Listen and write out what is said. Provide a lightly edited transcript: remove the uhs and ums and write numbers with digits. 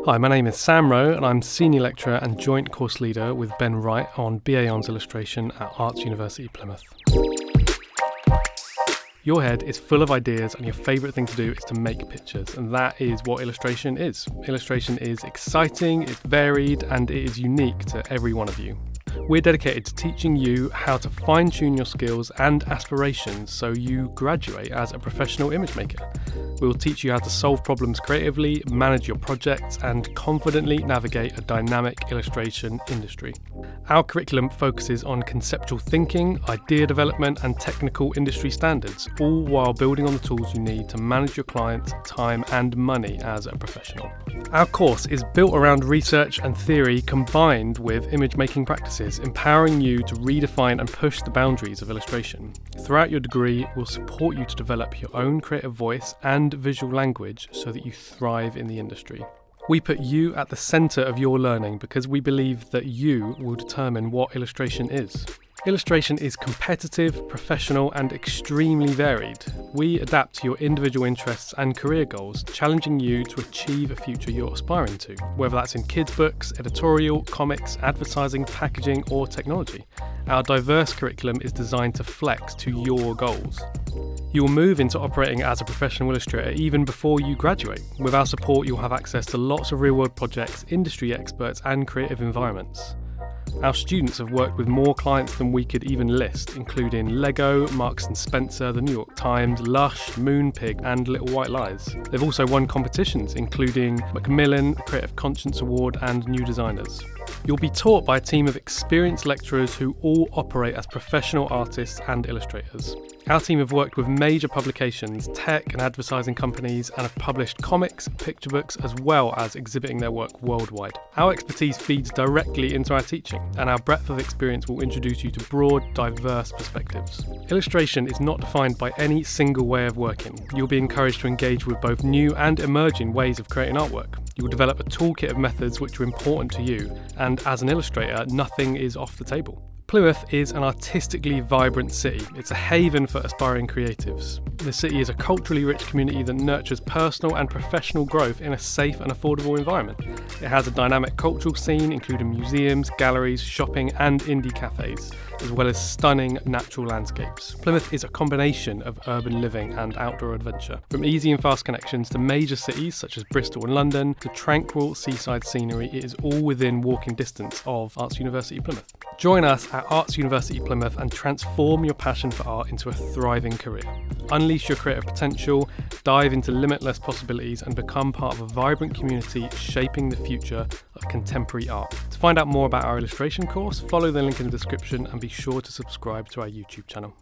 Hi, my name is Sam Rowe and I'm Senior Lecturer and Joint Course Leader with Ben Wright on BA Hons Illustration at Arts University Plymouth. Your head is full of ideas and your favourite thing to do is to make pictures, and that is what illustration is. Illustration is exciting, it's varied, and it is unique to every one of you. We're dedicated to teaching you how to fine-tune your skills and aspirations so you graduate as a professional image maker. We'll teach you how to solve problems creatively, manage your projects, and confidently navigate a dynamic illustration industry. Our curriculum focuses on conceptual thinking, idea development, and technical industry standards, all while building on the tools you need to manage your clients' time and money as a professional. Our course is built around research and theory combined with image-making practices, empowering you to redefine and push the boundaries of illustration. Throughout your degree, we'll support you to develop your own creative voice and visual language so that you thrive in the industry. We put you at the centre of your learning because we believe that you will determine what illustration is. Illustration is competitive, professional, and extremely varied. We adapt to your individual interests and career goals, challenging you to achieve a future you're aspiring to, whether that's in kids' books, editorial, comics, advertising, packaging, or technology. Our diverse curriculum is designed to flex to your goals. You will move into operating as a professional illustrator even before you graduate. With our support, you'll have access to lots of real-world projects, industry experts, and creative environments. Our students have worked with more clients than we could even list, including Lego, Marks & Spencer, The New York Times, Lush, Moonpig, and Little White Lies. They've also won competitions, including Macmillan, Creative Conscience Award, and New Designers. You'll be taught by a team of experienced lecturers who all operate as professional artists and illustrators. Our team have worked with major publications, tech and advertising companies, and have published comics, picture books, as well as exhibiting their work worldwide. Our expertise feeds directly into our teaching, and our breadth of experience will introduce you to broad, diverse perspectives. Illustration is not defined by any single way of working. You'll be encouraged to engage with both new and emerging ways of creating artwork. You will develop a toolkit of methods which are important to you, and as an illustrator, nothing is off the table. Plymouth is an artistically vibrant city. It's a haven for aspiring creatives. The city is a culturally rich community that nurtures personal and professional growth in a safe and affordable environment. It has a dynamic cultural scene, including museums, galleries, shopping, and indie cafes, as well as stunning natural landscapes. Plymouth is a combination of urban living and outdoor adventure. From easy and fast connections to major cities such as Bristol and London, to tranquil seaside scenery, it is all within walking distance of Arts University Plymouth. Join us at Arts University Plymouth and transform your passion for art into a thriving career. Unleash your creative potential, dive into limitless possibilities, and become part of a vibrant community shaping the future of contemporary art. To find out more about our illustration course, follow the link in the description and be sure to subscribe to our YouTube channel.